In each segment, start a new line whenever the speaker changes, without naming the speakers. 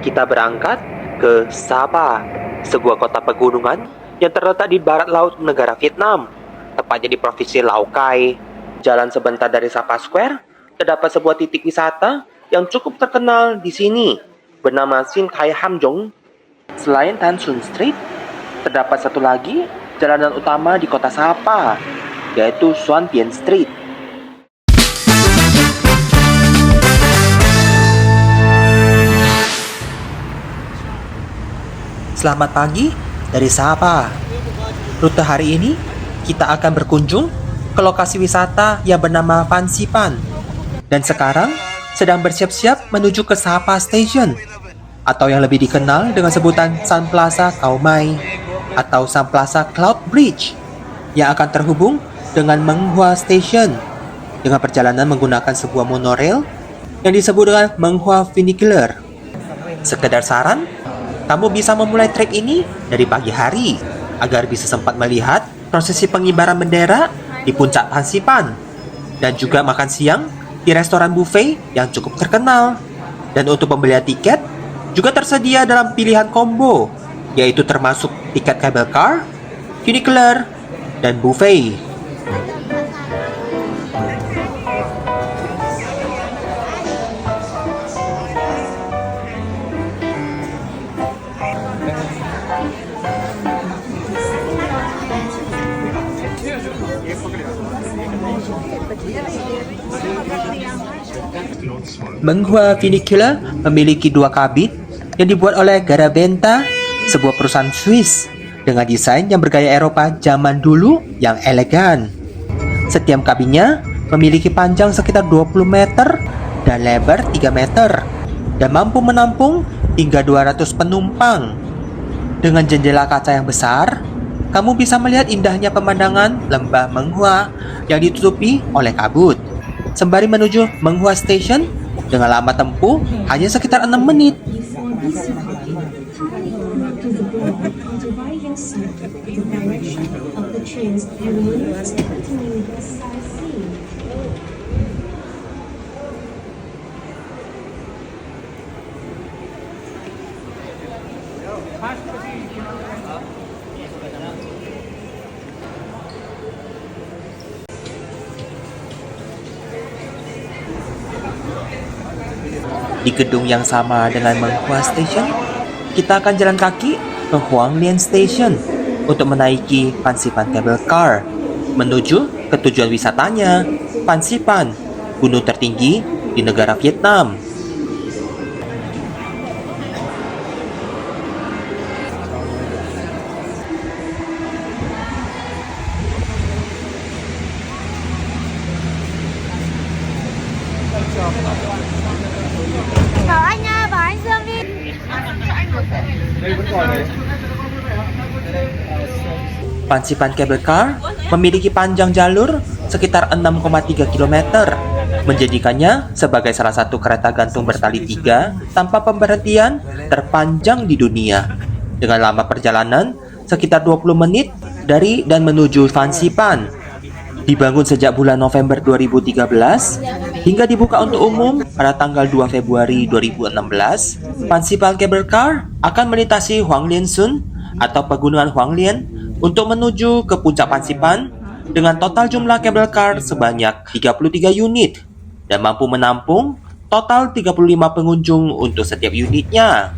Kita berangkat ke Sapa, sebuah kota pegunungan yang terletak di barat laut negara Vietnam, tepatnya di provinsi Lao Cai. Jalan sebentar dari Sapa Square, terdapat sebuah titik wisata yang cukup terkenal di sini, bernama Sin Thai Ham Jong. Selain Tan Sun Street, terdapat satu lagi jalanan utama di kota Sapa, yaitu Suan Tien Street.
Selamat pagi dari Sapa. Rute hari ini kita akan berkunjung ke lokasi wisata yang bernama Phan Xiphan. Dan sekarang sedang bersiap-siap menuju ke Sapa Station, atau yang lebih dikenal dengan sebutan Sun Plaza Khao Mai atau Sun Plaza Cloud Bridge, yang akan terhubung dengan Meng Hua Station dengan perjalanan menggunakan sebuah monorail yang disebut dengan Meng Hua Funicular. Sekedar saran, kamu bisa memulai trek ini dari pagi hari agar bisa sempat melihat prosesi pengibaran bendera di puncak Phan Xiphan dan juga makan siang di restoran buffet yang cukup terkenal. Dan untuk pembelian tiket juga tersedia dalam pilihan combo, yaitu termasuk tiket cable car, funicular, dan buffet. Meng Hua Funicular memiliki dua kabin yang dibuat oleh Garaventa, sebuah perusahaan Swiss dengan desain yang bergaya Eropa zaman dulu yang elegan. Setiap kabinnya memiliki panjang sekitar 20 meter dan lebar 3 meter dan mampu menampung hingga 200 penumpang. Dengan jendela kaca yang besar, kamu bisa melihat indahnya pemandangan lembah Meng Hua yang ditutupi oleh kabut. Sembari menuju Meng Hua Station dengan lama tempuh hanya sekitar 6 menit. Di gedung yang sama dengan Meng Hua Station, kita akan jalan kaki ke Huang Lian Station untuk menaiki Phan Xiphan Cable Car menuju ke tujuan wisatanya, Phan Xiphan, gunung tertinggi di negara Vietnam.
Bảo anh nha, bảo anh Dương đi.
Phan Xiphan Cable Car memiliki panjang jalur sekitar 6,3 km, menjadikannya sebagai salah satu kereta gantung bertali 3 tanpa pemberhentian terpanjang di dunia. Dengan lama perjalanan sekitar 20 menit dari dan menuju Phan Xiphan. Dibangun sejak bulan November 2013 hingga dibuka untuk umum pada tanggal 2 Februari 2016, Phan Xiphan Cable Car akan melintasi Huang Lian Sun atau pegunungan Huang Lian untuk menuju ke puncak Phan Xiphan dengan total jumlah cable car sebanyak 33 unit dan mampu menampung total 35 pengunjung untuk setiap unitnya.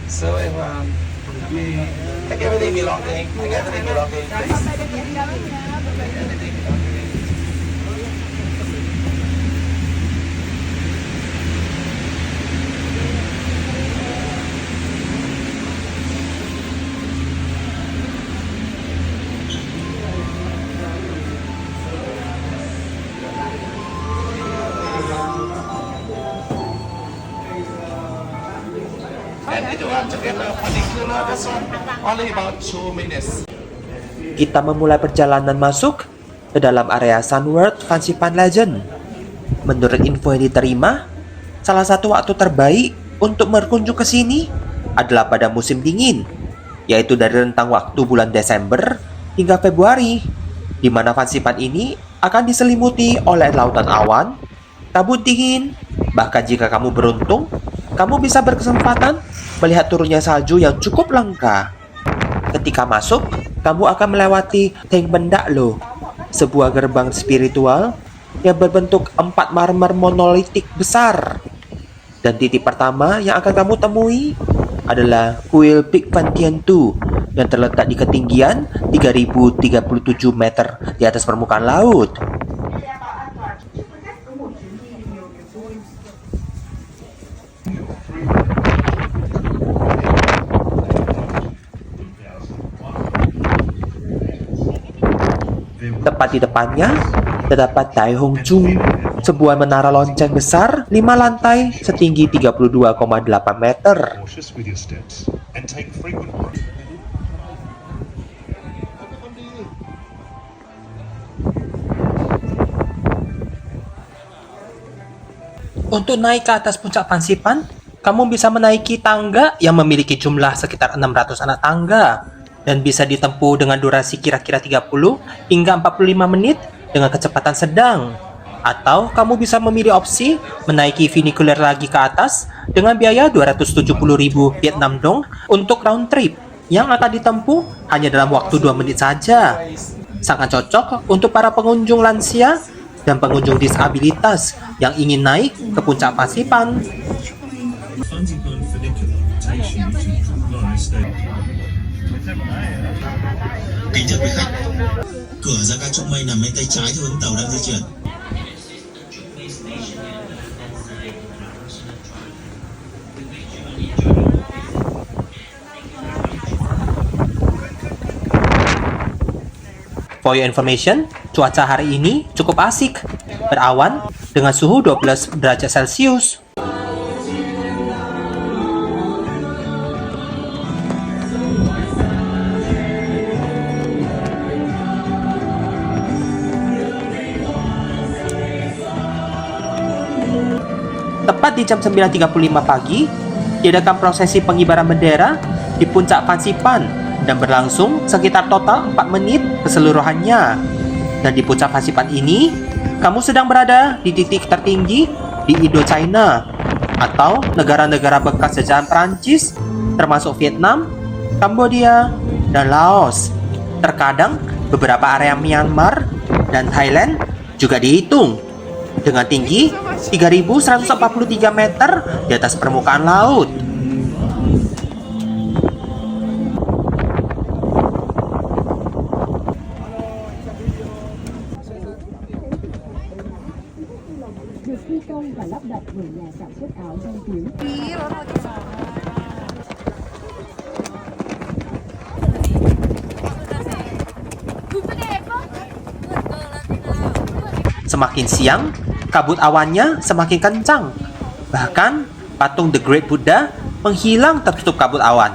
So if we take everything belonging, take everything belonging, please. And it will have together particular this one only about 2 minutes.
Kita memulai perjalanan masuk ke dalam area Sunworld Phan Xiphan Legend. Menurut info yang diterima, salah satu waktu terbaik untuk berkunjung ke sini adalah pada musim dingin, yaitu dari rentang waktu bulan Desember hingga Februari, di mana Phan Xiphan ini akan diselimuti oleh lautan awan, kabut dingin, bahkan jika kamu beruntung, kamu bisa berkesempatan melihat turunnya salju yang cukup langka. Ketika masuk, kamu akan melewati Tank Bendaklo, sebuah gerbang spiritual yang berbentuk 4 marmer monolitik besar. Dan titik pertama yang akan kamu temui adalah kuil Big Pantheon 2 yang terletak di ketinggian 3037 meter di atas permukaan laut. Tepat di depannya terdapat Tai Hong Chung, sebuah menara lonceng besar 5 lantai setinggi 32,8 meter.
Cautious with your steps and take frequent breaks.
Untuk naik ke atas puncak Fansipan, kamu bisa menaiki tangga yang memiliki jumlah sekitar 600 anak tangga dan bisa ditempuh dengan durasi kira-kira 30 hingga 45 menit dengan kecepatan sedang. Atau kamu bisa memilih opsi menaiki funicular lagi ke atas dengan biaya 270.000 Vietnam Dong untuk round trip yang akan ditempuh hanya dalam waktu 2 menit saja. Sangat cocok untuk para pengunjung lansia dan pengunjung disabilitas yang ingin naik ke puncak Fansipan.
Fansipan funicular takes you to Puklai Station.
Kính thưa quý khách, cửa ra ga Trúc Mây nằm bên tay trái theo hướng tàu đang di chuyển.
For your information, cuaca hari ini cukup asik, berawan dengan suhu 12 derajat Celcius. Tepat di jam 9.35 pagi, diadakan prosesi pengibaran bendera di puncak Fansipan dan berlangsung sekitar total 4 menit keseluruhannya. Dan di puncak Fansipan ini, kamu sedang berada di titik tertinggi di Indo-China atau negara-negara bekas jajahan Perancis, termasuk Vietnam, Kambodia, dan Laos. Terkadang beberapa area Myanmar dan Thailand juga dihitung dengan tinggi 3.143 meter di atas permukaan laut. Semakin siang, kabut awannya semakin kencang. Bahkan, patung The Great Buddha menghilang tertutup kabut awan.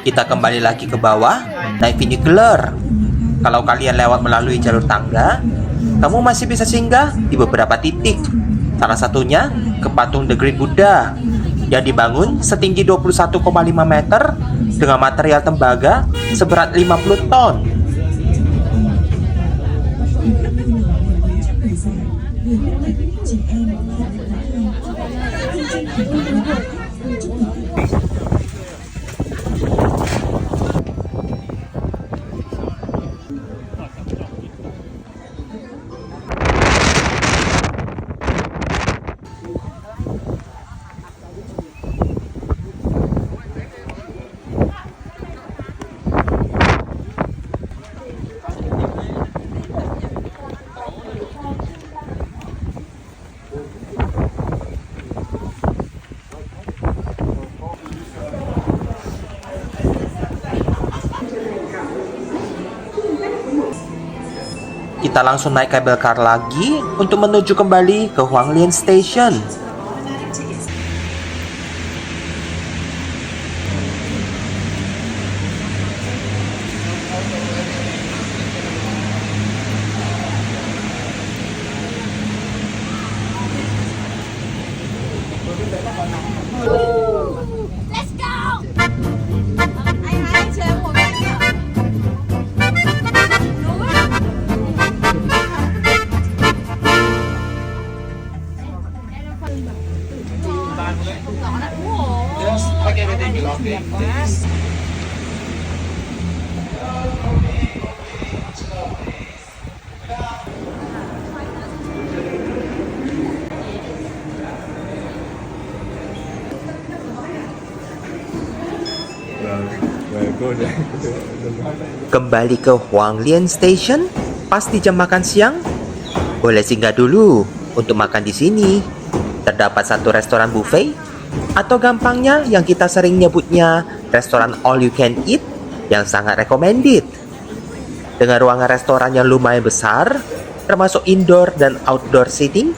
Kita kembali lagi ke bawah, naik funicular. Kalau kalian lewat melalui jalur tangga, kamu masih bisa singgah di beberapa titik. Salah satunya ke patung The Great Buddha yang dibangun setinggi 21,5 meter dengan material tembaga seberat 50 ton. Kita langsung naik kabel car lagi untuk menuju kembali ke Hualien Station.
Yes, like everything belonging, please.
Kembali ke Huanglian Station pas di jam makan siang. Boleh singgah dulu untuk makan di sini. Terdapat satu restoran buffet atau gampangnya yang kita sering nyebutnya restoran all you can eat yang sangat recommended. Dengan ruangan restoran yang lumayan besar, termasuk indoor dan outdoor seating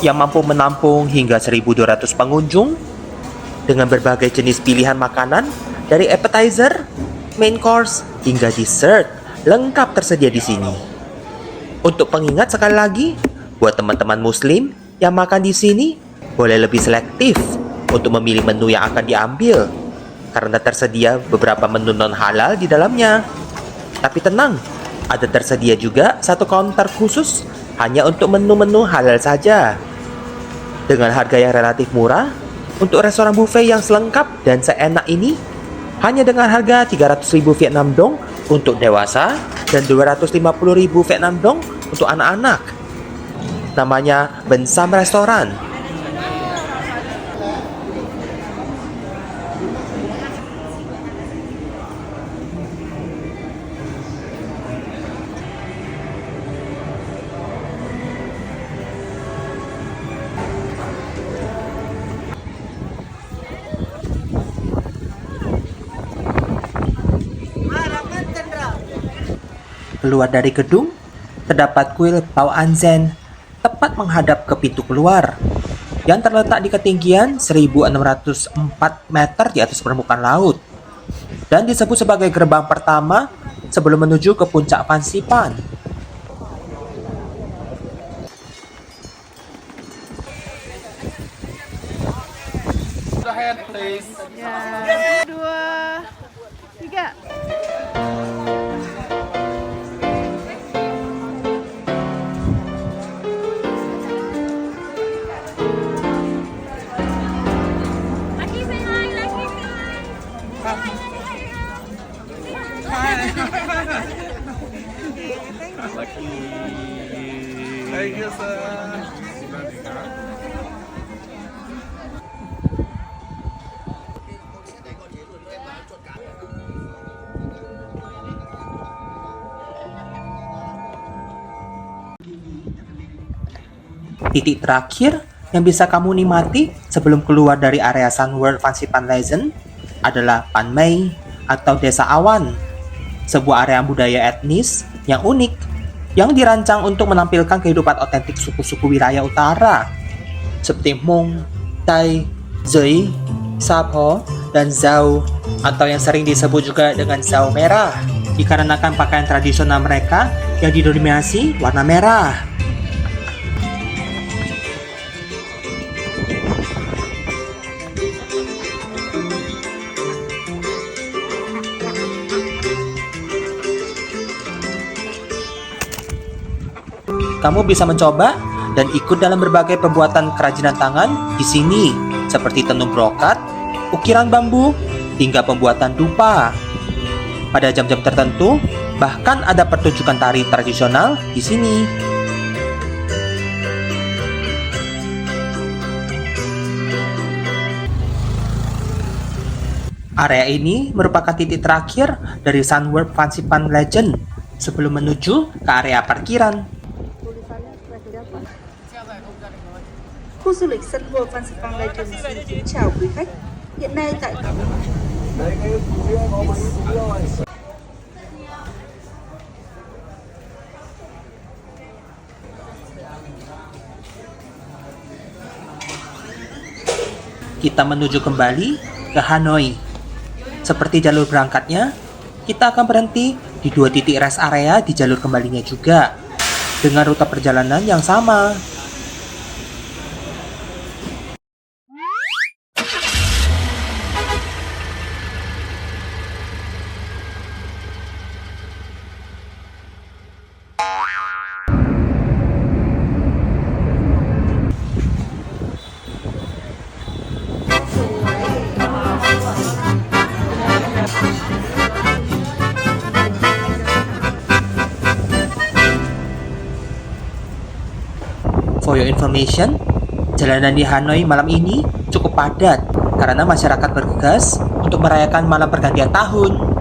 yang mampu menampung hingga 1.200 pengunjung dengan berbagai jenis pilihan makanan dari appetizer, main course, hingga dessert lengkap tersedia di sini. Untuk pengingat sekali lagi, buat teman-teman muslim yang makan di sini, boleh lebih selektif untuk memilih menu yang akan diambil karena tersedia beberapa menu non halal di dalamnya. Tapi tenang, ada tersedia juga satu counter khusus hanya untuk menu-menu halal saja. Dengan harga yang relatif murah, untuk restoran buffet yang selengkap dan seenak ini, hanya dengan harga 300.000 Vietnam Dong untuk dewasa dan 250.000 Vietnam Dong untuk anak-anak. Namanya Bensam Restoran. Keluar dari gedung, terdapat kuil Pao An Zen tepat menghadap ke pintu keluar yang terletak di ketinggian 1.604 meter di atas permukaan laut dan disebut sebagai gerbang pertama sebelum menuju ke puncak Fansipan.
The hand, please.
Ya, 2, 3. Laki say hi, Laki say
Thank you, sir.
Titik terakhir yang bisa kamu nikmati sebelum keluar dari area Sun World Fansipan Legend adalah Pan Mei atau Desa Awan, sebuah area budaya etnis yang unik yang dirancang untuk menampilkan kehidupan otentik suku-suku wilayah utara seperti Hmong, Tai, Zui, Sapo, dan Zhao atau yang sering disebut juga dengan Zhao merah dikarenakan pakaian tradisional mereka yang didominasi warna merah. Kamu bisa mencoba dan ikut dalam berbagai pembuatan kerajinan tangan di sini, seperti tenun brokat, ukiran bambu, hingga pembuatan dupa. Pada jam-jam tertentu, bahkan ada pertunjukan tari tradisional di sini. Area ini merupakan titik terakhir dari Sun World Fansipan Legend sebelum menuju ke area parkiran.
Khu du lịch Sun World Fansipan Legend xin kính chào quý khách. Hiện nay tại
kita menuju kembali ke Hanoi. Seperti jalur berangkatnya, kita akan berhenti di 2 titik rest area di jalur kembalinya juga, dengan rute perjalanan yang sama. For your information, jalanan di Hanoi malam ini cukup padat karena masyarakat bergegas untuk merayakan malam pergantian tahun.